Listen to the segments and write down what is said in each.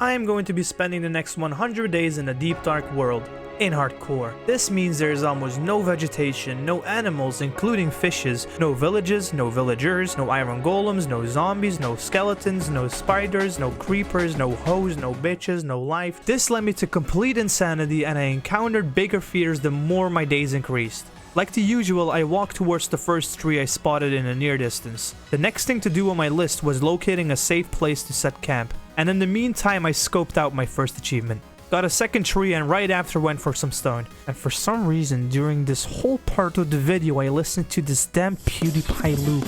I am going to be spending the next 100 days in a deep dark world, in hardcore. This means there is almost no vegetation, no animals including fishes, no villages, no villagers, no iron golems, no zombies, no skeletons, no spiders, no creepers, no hoes, no bitches, no life. This led me to complete insanity and I encountered bigger fears the more my days increased. Like the usual, I walked towards the first tree I spotted in a near distance. The next thing to do on my list was locating a safe place to set camp, and in the meantime I scoped out my first achievement. Got a second tree and right after went for some stone. And for some reason during this whole part of the video I listened to this damn PewDiePie loop.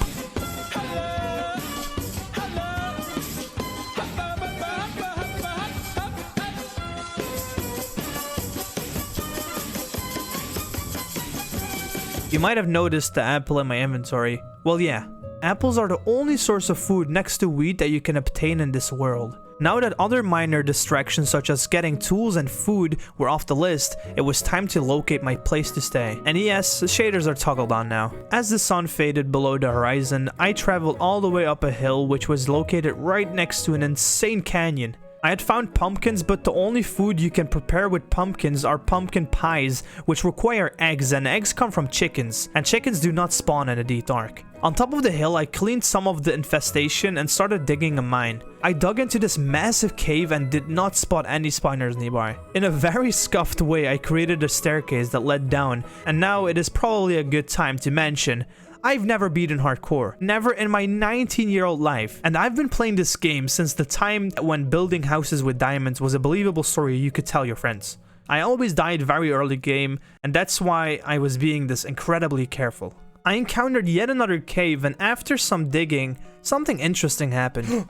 You might have noticed the apple in my inventory. Well yeah, apples are the only source of food next to wheat that you can obtain in this world. Now that other minor distractions such as getting tools and food were off the list, it was time to locate my place to stay. And yes, the shaders are toggled on now. As the sun faded below the horizon, I traveled all the way up a hill which was located right next to an insane canyon. I had found pumpkins, but the only food you can prepare with pumpkins are pumpkin pies, which require eggs, and eggs come from chickens, and chickens do not spawn in the deep dark. On top of the hill, I cleaned some of the infestation and started digging a mine. I dug into this massive cave and did not spot any spiders nearby. In a very scuffed way, I created a staircase that led down, and now it is probably a good time to mention I've never beaten hardcore, never in my 19-year-old life, and I've been playing this game since the time when building houses with diamonds was a believable story you could tell your friends. I always died very early game, and that's why I was being this incredibly careful. I encountered yet another cave, and after some digging, something interesting happened.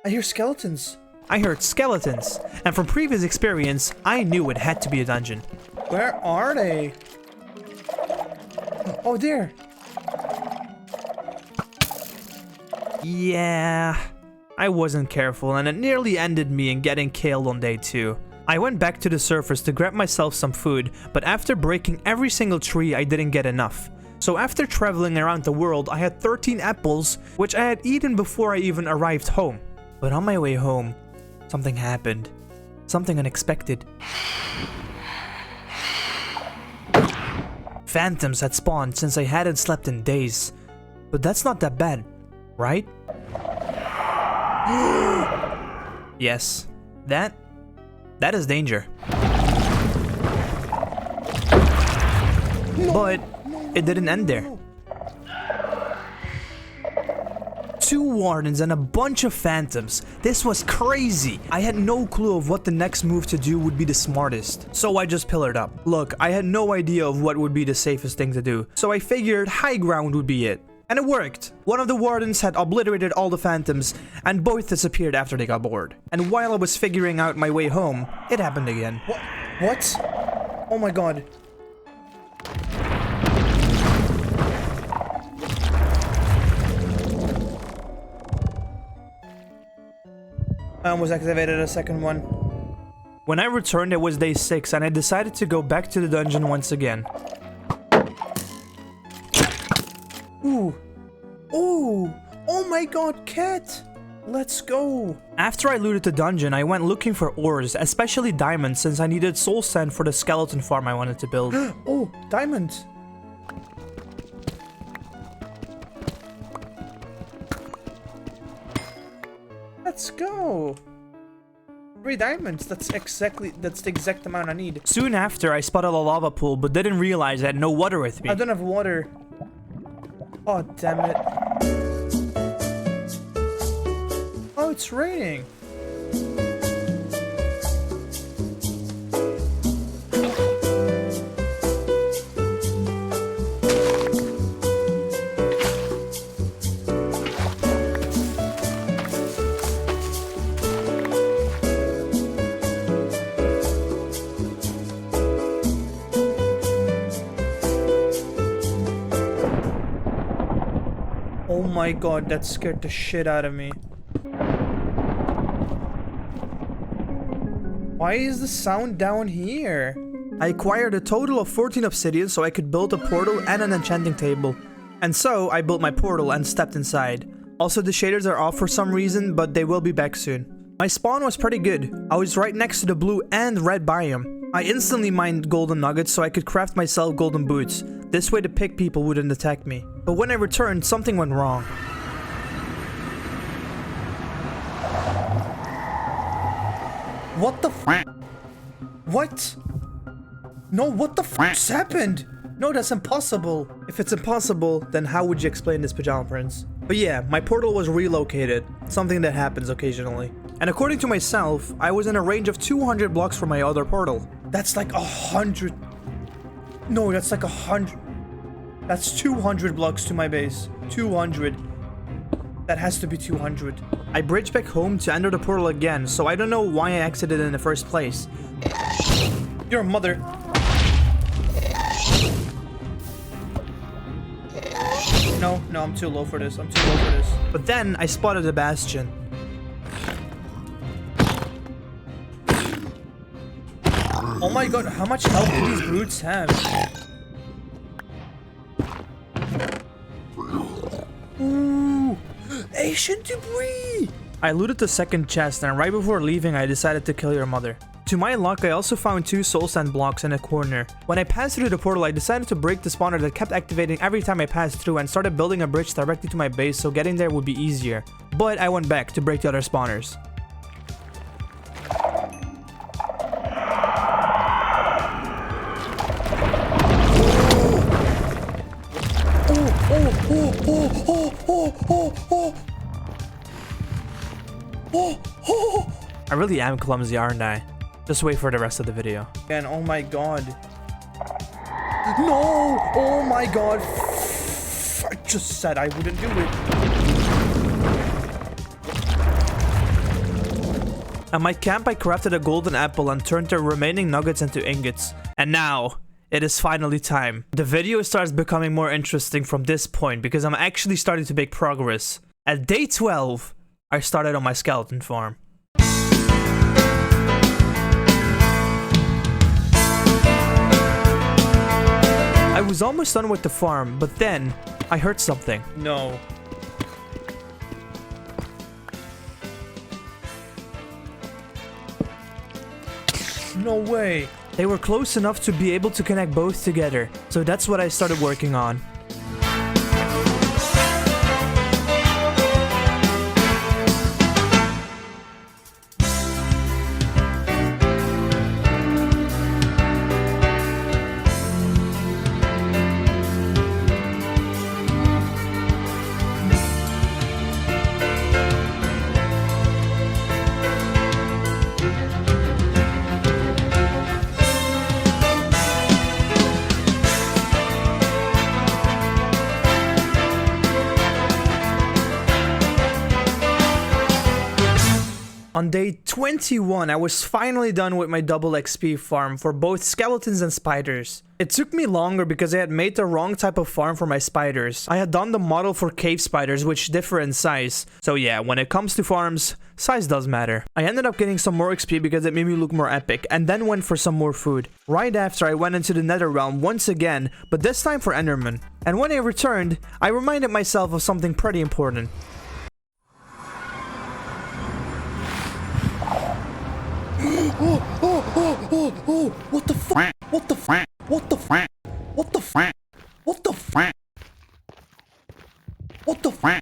I hear skeletons. I heard skeletons, and from previous experience, I knew it had to be a dungeon. Where are they? Oh, there. Yeah, I wasn't careful and it nearly ended me in getting killed on day 2. I went back to the surface to grab myself some food, but after breaking every single tree I didn't get enough. So after traveling around the world I had 13 apples, which I had eaten before I even arrived home. But on my way home, something happened. Something unexpected. Phantoms had spawned since I hadn't slept in days. But that's not that bad, right? Yes, that is danger. No, but it didn't end there. No. 2 wardens and a bunch of phantoms. This was crazy. I had no clue of what the next move to do would be the smartest. So I just pillared up. Look, I had no idea of what would be the safest thing to do. So I figured high ground would be it. And it worked. One of the wardens had obliterated all the phantoms and both disappeared after they got bored. And while I was figuring out my way home, it happened again. What? Oh my god. I almost activated a second one. When I returned, it was day 6 and I decided to go back to the dungeon once again. Ooh. Ooh. Oh my god, cat. Let's go. After I looted the dungeon, I went looking for ores, especially diamonds, since I needed soul sand for the skeleton farm I wanted to build. Oh, diamonds. Let's go. 3 diamonds. That's the exact amount I need. Soon after, I spotted a lava pool, but didn't realize I had no water with me. I don't have water. Oh, damn it. Oh, it's raining. Oh my god, that scared the shit out of me. Why is the sound down here? I acquired a total of 14 obsidian so I could build a portal and an enchanting table. And so I built my portal and stepped inside. Also, the shaders are off for some reason, but they will be back soon. My spawn was pretty good. I was right next to the blue and red biome. I instantly mined golden nuggets so I could craft myself golden boots. This way the pig people wouldn't attack me. But when I returned, something went wrong. What the f? What? No, what the f***'s happened? No, that's impossible. If it's impossible, then how would you explain this, Pajama Prince? But yeah, my portal was relocated. Something that happens occasionally. And according to myself, I was in a range of 200 blocks from my other portal. That's like 100. No, that's like 100. That's 200 blocks to my base. 200. That has to be 200. I bridged back home to enter the portal again, so I don't know why I exited in the first place. Your mother. No, I'm too low for this. But then I spotted a bastion. Oh my god, how much health do these brutes have? Ooh, ancient debris! I looted the second chest, and right before leaving I decided to kill your mother. To my luck, I also found 2 soul sand blocks in a corner. When I passed through the portal, I decided to break the spawner that kept activating every time I passed through and started building a bridge directly to my base so getting there would be easier. But I went back to break the other spawners. I really am clumsy, aren't I? Just wait for the rest of the video. And oh my god. No! Oh my god. I just said I wouldn't do it. At my camp, I crafted a golden apple and turned the remaining nuggets into ingots. And now, it is finally time. The video starts becoming more interesting from this point because I'm actually starting to make progress. At day 12, I started on my skeleton farm. I was almost done with the farm, but then I heard something. No. No way. They were close enough to be able to connect both together, so that's what I started working on. On day 21, I was finally done with my double XP farm for both skeletons and spiders. It took me longer because I had made the wrong type of farm for my spiders. I had done the model for cave spiders, which differ in size. So yeah, when it comes to farms, size does matter. I ended up getting some more XP because it made me look more epic, and then went for some more food. Right after, I went into the nether realm once again, but this time for Enderman. And when I returned, I reminded myself of something pretty important. Oh, what the fuck? What the fuck? What the fuck? What the fuck? What the fuck? What the fuck?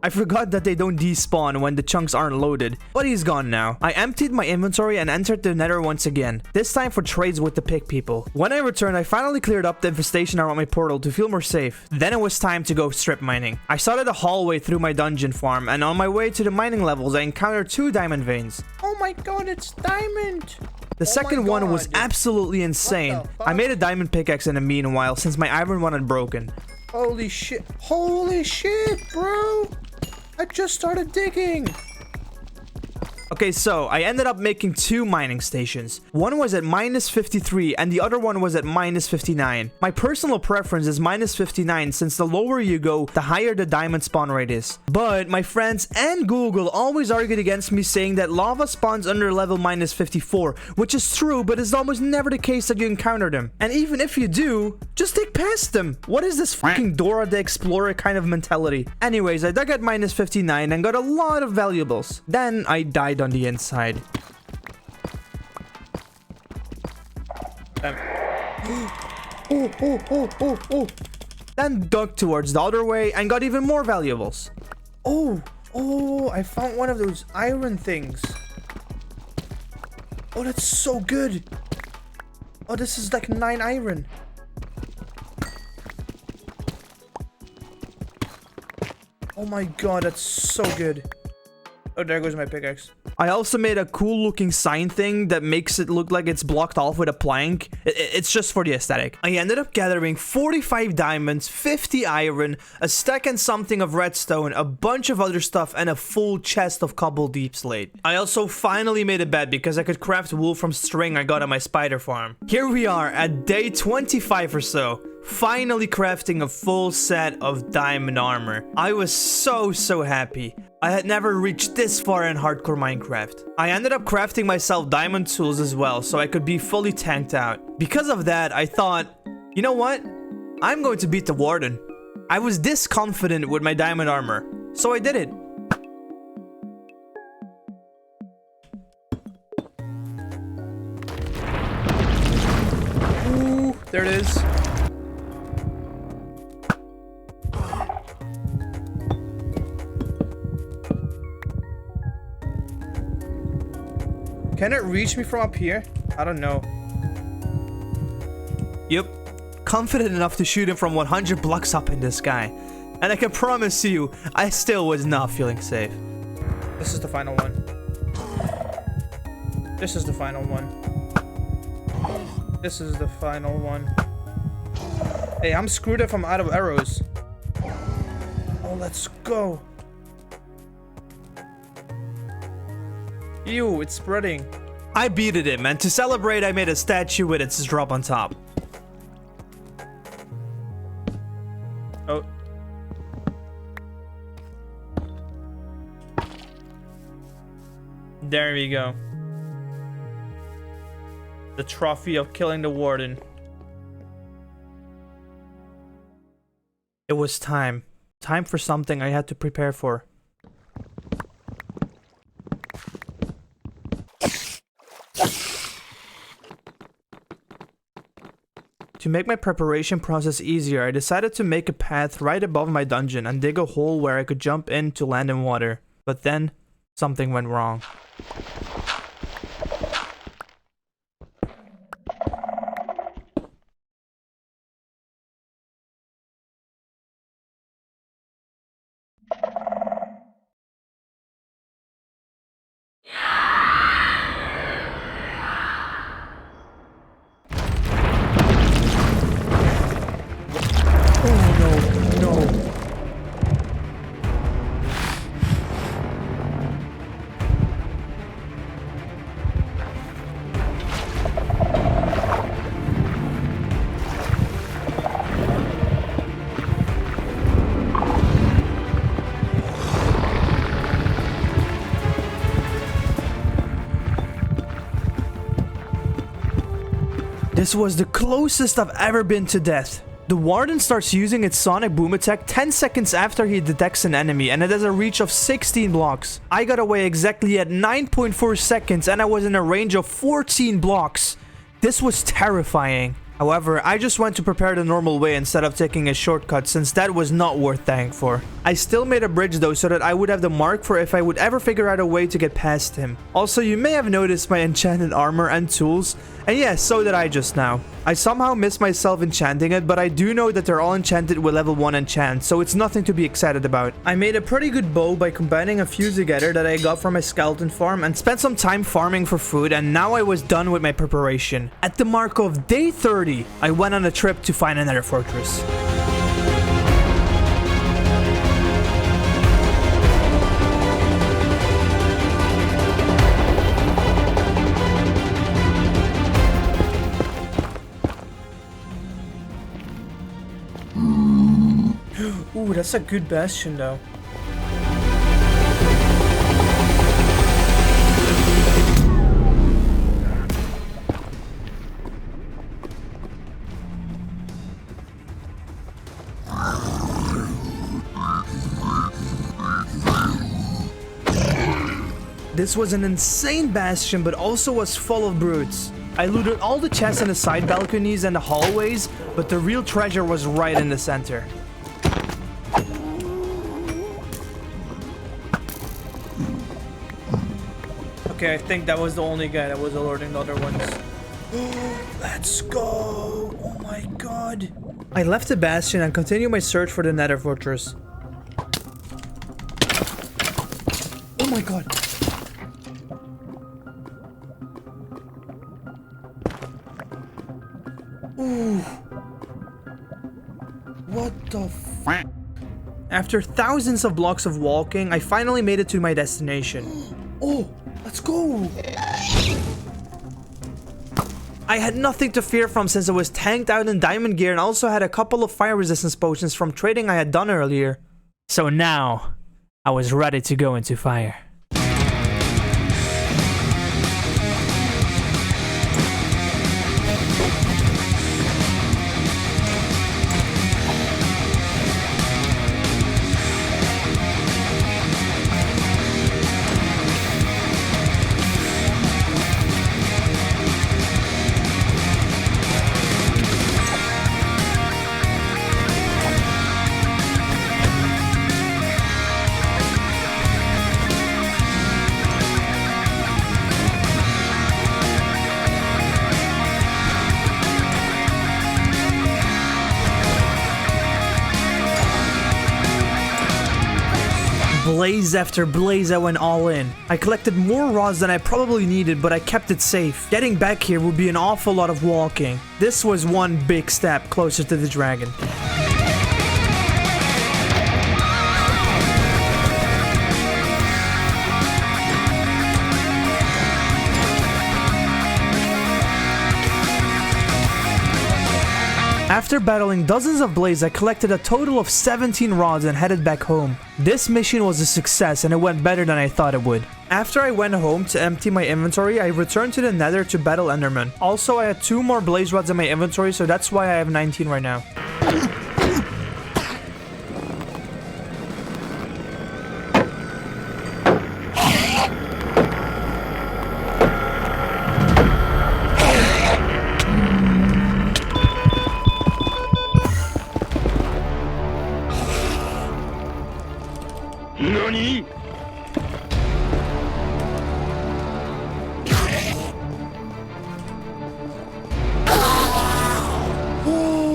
I forgot that they don't despawn when the chunks aren't loaded, but he's gone now. I emptied my inventory and entered the nether once again, this time for trades with the pig people. When I returned, I finally cleared up the infestation around my portal to feel more safe. Then it was time to go strip mining. I started a hallway through my dungeon farm, and on my way to the mining levels, I encountered 2 diamond veins. Oh my god, it's diamond! The second one was absolutely insane. I made a diamond pickaxe in the meanwhile, since my iron one had broken. Holy shit, bro! I just started digging! A Okay, so I ended up making 2 mining stations. One was at -53 and the other one was at -59. My personal preference is -59 since the lower you go, the higher the diamond spawn rate is. But my friends and Google always argued against me saying that lava spawns under level -54, which is true, but it's almost never the case that you encounter them. And even if you do, just take past them. What is this fucking Dora the Explorer kind of mentality? Anyways, I dug at -59 and got a lot of valuables. Then I died on the inside. Then dug towards the other way and got even more valuables. Oh, I found one of those iron things. Oh, that's so good. Oh, this is like 9 iron. Oh my god, that's so good. Oh, there goes my pickaxe. I also made a cool looking sign thing that makes it look like it's blocked off with a plank. It's just for the aesthetic. I ended up gathering 45 diamonds, 50 iron, a stack and something of redstone, a bunch of other stuff, and a full chest of cobble deep slate. I also finally made a bed because I could craft wool from string I got on my spider farm. Here we are at day 25 or so. Finally crafting a full set of diamond armor. I was so happy. I had never reached this far in hardcore Minecraft. I ended up crafting myself diamond tools as well, so I could be fully tanked out. Because of that, I thought, you know what? I'm going to beat the Warden. I was this confident with my diamond armor, so I did it. Ooh, there it is. Can it reach me from up here? I don't know. Yep. Confident enough to shoot him from 100 blocks up in the sky. And I can promise you, I still was not feeling safe. This is the final one. This is the final one. This is the final one. Hey, I'm screwed if I'm out of arrows. Oh, let's go. Ew, it's spreading. I beat it, man. To celebrate, I made a statue with its drop on top. Oh. There we go. The trophy of killing the Warden. It was time. Time for something I had to prepare for. To make my preparation process easier, I decided to make a path right above my dungeon and dig a hole where I could jump in to land in water. But then, something went wrong. This was the closest I've ever been to death. The Warden starts using its sonic boom attack 10 seconds after he detects an enemy, and it has a reach of 16 blocks. I got away exactly at 9.4 seconds and I was in a range of 14 blocks. This was terrifying. However, I just went to prepare the normal way instead of taking a shortcut since that was not worth dying for. I still made a bridge though so that I would have the mark for if I would ever figure out a way to get past him. Also, you may have noticed my enchanted armor and tools, and yes, so did I just now. I somehow missed myself enchanting it, but I do know that they're all enchanted with level 1 enchant, so it's nothing to be excited about. I made a pretty good bow by combining a few together that I got from my skeleton farm and spent some time farming for food, and now I was done with my preparation. At the mark of day 30, I went on a trip to find another fortress. Ooh, that's a good bastion though. This was an insane bastion, but also was full of brutes. I looted all the chests in the side balconies and the hallways, but the real treasure was right in the center. Okay, I think that was the only guy that was alerting the other ones. Let's go! Oh my god! I left the bastion and continued my search for the nether fortress. Oh my god! Ooh. What the f- After thousands of blocks of walking, I finally made it to my destination. Oh, let's go! I had nothing to fear from since I was tanked out in diamond gear and also had a couple of fire resistance potions from trading I had done earlier. So now, I was ready to go into fire. Blaze after blaze, I went all in. I collected more rods than I probably needed, but I kept it safe. Getting back here would be an awful lot of walking. This was one big step closer to the dragon. After battling dozens of blades, I collected a total of 17 rods and headed back home. This mission was a success and it went better than I thought it would. After I went home to empty my inventory, I returned to the nether to battle Enderman. Also, I had 2 more blaze rods in my inventory, so that's why I have 19 right now.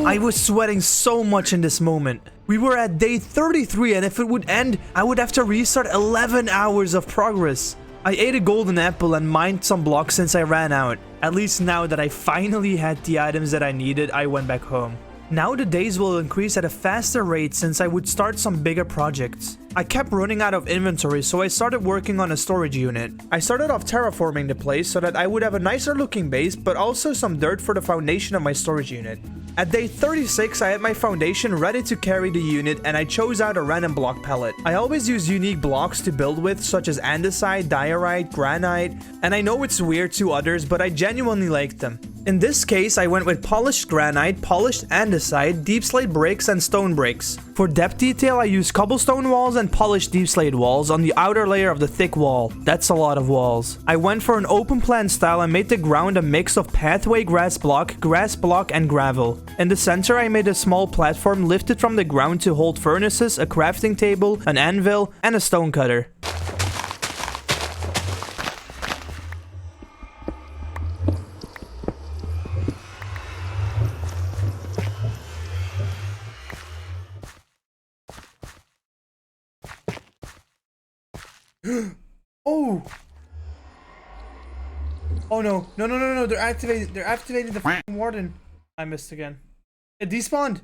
I was sweating so much in this moment. We were at day 33 and if it would end, I would have to restart 11 hours of progress. I ate a golden apple and mined some blocks since I ran out. At least now that I finally had the items that I needed, I went back home. Now the days will increase at a faster rate since I would start some bigger projects. I kept running out of inventory, so I started working on a storage unit. I started off terraforming the place so that I would have a nicer looking base, but also some dirt for the foundation of my storage unit. At day 36, I had my foundation ready to carry the unit and I chose out a random block palette. I always use unique blocks to build with, such as andesite, diorite, granite, and I know it's weird to others, but I genuinely like them. In this case, I went with polished granite, polished andesite, deep slate bricks, and stone bricks. For depth detail, I used cobblestone walls and polished deep slate walls on the outer layer of the thick wall. That's a lot of walls. I went for an open plan style and made the ground a mix of pathway grass block, and gravel. In the center, I made a small platform lifted from the ground to hold furnaces, a crafting table, an anvil, and a stone cutter. Oh! Oh no. No, they're activating the f***ing warden. I missed again. It despawned!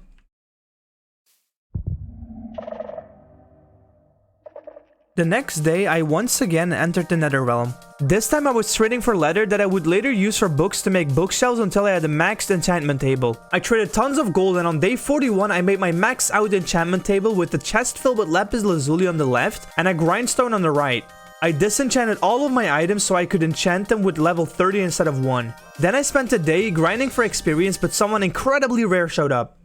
The next day, I once again entered the Netherrealm. This time I was trading for leather that I would later use for books to make bookshelves until I had a maxed enchantment table. I traded tons of gold, and on day 41 I made my maxed out enchantment table with the chest filled with lapis lazuli on the left and a grindstone on the right. I disenchanted all of my items so I could enchant them with level 30 instead of 1. Then I spent a day grinding for experience, but someone incredibly rare showed up.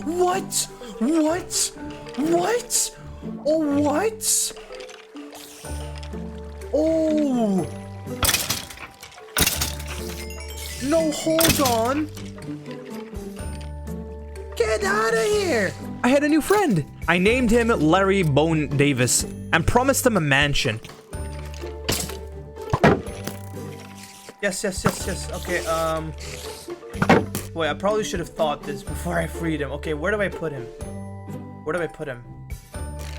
What? What? What? Oh, what? Oh! No, hold on! Get out of here! I had a new friend! I named him Larry Bone Davis and promised him a mansion. Yes. Okay, Boy, I probably should have thought this before I freed him. Okay, where do I put him? Where do I put him?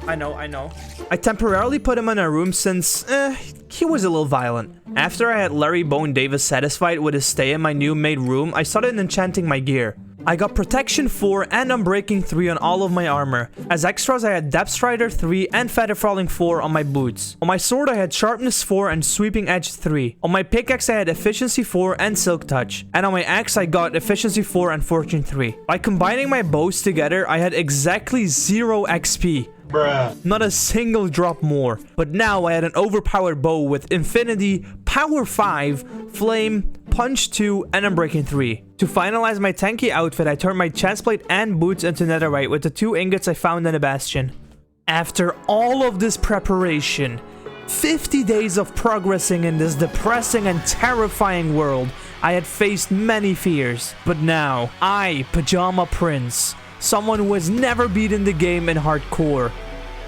I know. I temporarily put him in a room since, he was a little violent. After I had Larry Bone Davis satisfied with his stay in my new made room, I started enchanting my gear. I got Protection 4 and Unbreaking 3 on all of my armor. As extras, I had Depth Strider 3 and Feather Falling 4 on my boots. On my sword, I had Sharpness 4 and Sweeping Edge 3. On my pickaxe, I had Efficiency 4 and Silk Touch. And on my axe, I got Efficiency 4 and Fortune 3. By combining my bows together, I had exactly 0 XP. Bruh. Not a single drop more. But now I had an overpowered bow with Infinity, Power 5, Flame, Punch 2, and Unbreaking 3. To finalize my tanky outfit, I turned my chestplate and boots into netherite with the 2 ingots I found in the bastion. After all of this preparation, 50 days of progressing in this depressing and terrifying world, I had faced many fears. But now, I, Pajama Prince, someone who has never beaten the game in hardcore,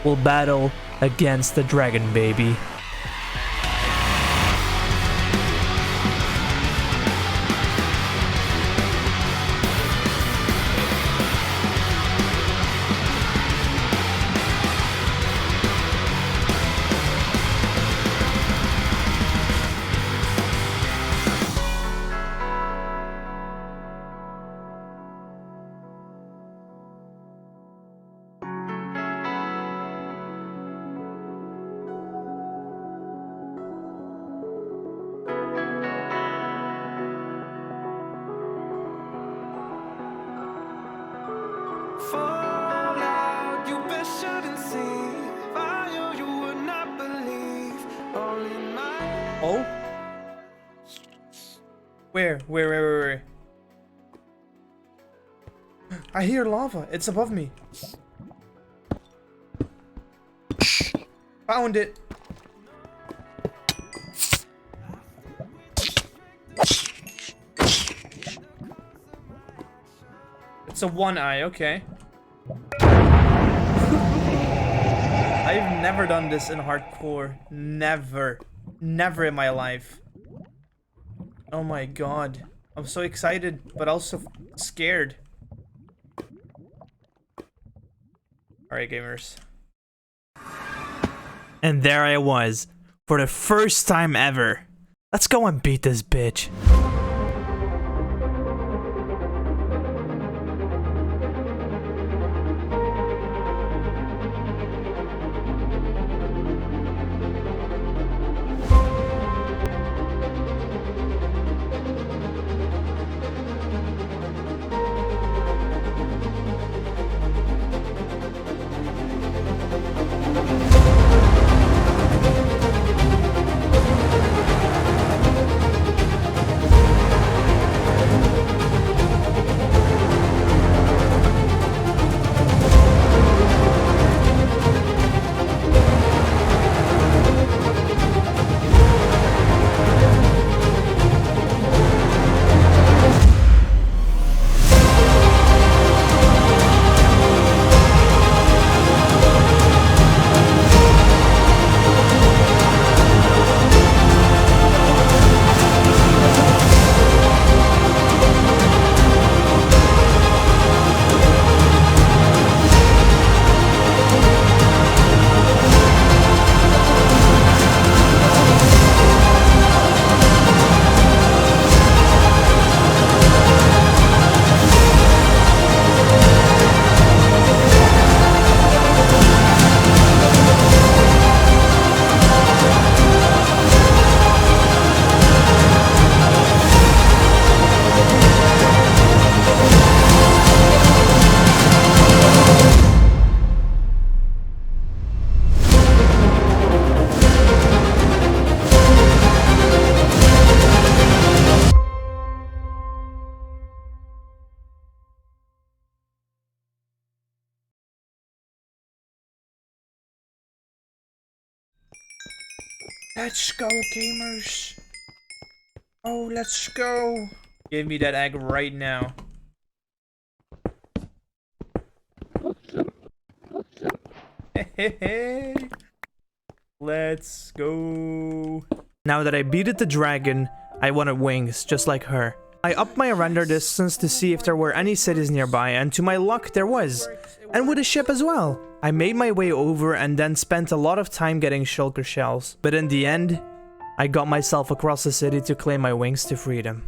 will battle against the dragon baby. Oh? Where? I hear lava. It's above me. Found it. It's a one eye, okay. I've never done this in hardcore. Never in my life. Oh my god. I'm so excited, but also scared. Alright, gamers. And there I was, for the first time ever. Let's go and beat this bitch. Let's go, gamers. Oh, let's go. Give me that egg right now. Hey. Let's go. Now that I beated the dragon, I wanted wings, just like her. I upped my render distance to see if there were any cities nearby, and to my luck, there was. And with a ship as well. I made my way over and then spent a lot of time getting shulker shells. But in the end, I got myself across the city to claim my wings to freedom.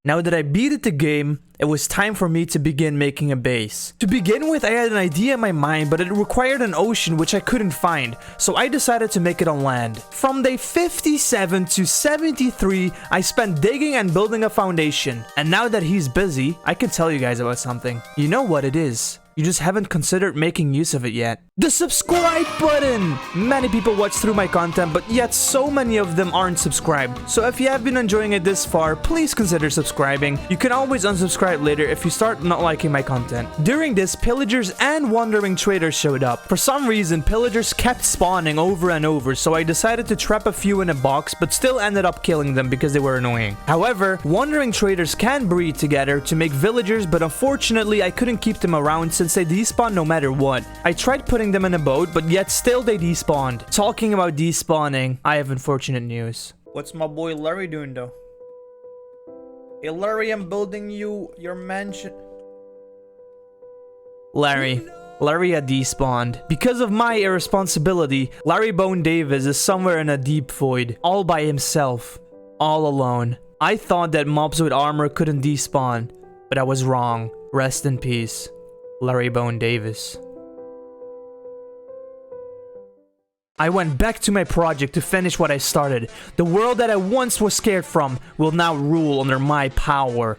Now that I beated the game, it was time for me to begin making a base. To begin with, I had an idea in my mind, but it required an ocean which I couldn't find, so I decided to make it on land. From day 57 to 73, I spent digging and building a foundation. And now that he's busy, I can tell you guys about something. You know what it is. You just haven't considered making use of it yet. The subscribe button! Many people watch through my content, but yet so many of them aren't subscribed. So if you have been enjoying it this far, please consider subscribing. You can always unsubscribe later if you start not liking my content. During this, pillagers and wandering traders showed up. For some reason, pillagers kept spawning over and over, so I decided to trap a few in a box, but still ended up killing them because they were annoying. However, wandering traders can breed together to make villagers, but unfortunately I couldn't keep them around since they despawn no matter what. I tried putting them in a boat, but yet still they despawned. Talking about despawning, I have unfortunate news. What's my boy Larry doing though? Hey Larry, I'm building you your mansion. Larry had despawned. Because of my irresponsibility, Larry Bone Davis is somewhere in a deep void, all by himself, all alone. I thought that mobs with armor couldn't despawn, but I was wrong. Rest in peace, Larry Bone Davis. I went back to my project to finish what I started. The world that I once was scared from will now rule under my power.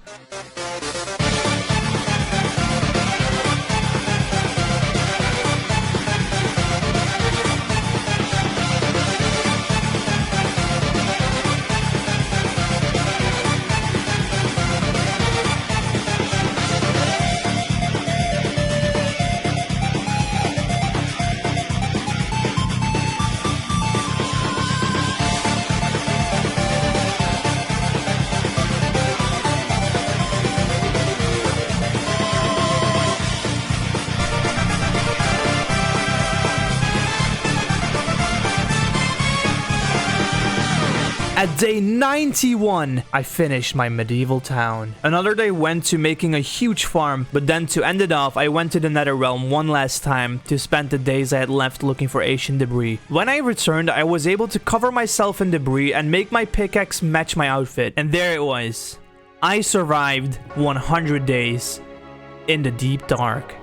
At day 91, I finished my medieval town. Another day went to making a huge farm, but then to end it off, I went to the Nether Realm one last time to spend the days I had left looking for ancient debris. When I returned, I was able to cover myself in debris and make my pickaxe match my outfit. And there it was. I survived 100 days in the deep dark.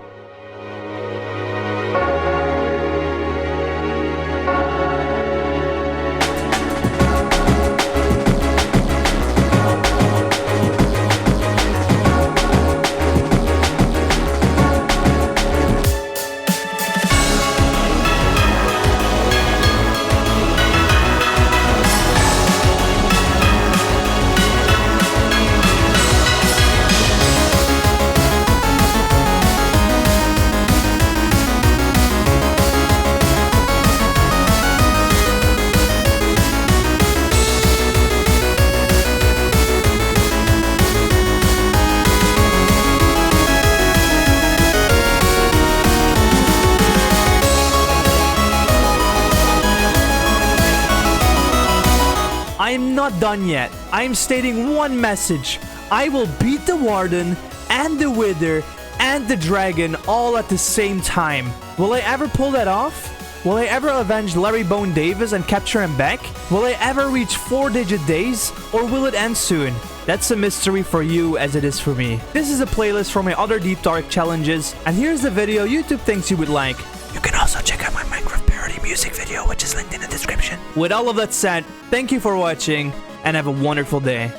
I'm not done yet. I'm stating one message. I will beat the Warden and the Wither and the Dragon all at the same time. Will I ever pull that off? Will I ever avenge Larry Bone Davis and capture him back? Will I ever reach 4-digit days? Or will it end soon? That's a mystery for you as it is for me. This is a playlist for my other Deep Dark challenges, and here's the video YouTube thinks you would like. You can also check out my Minecraft parody music video, which is linked in the description. With all of that said, thank you for watching, and have a wonderful day.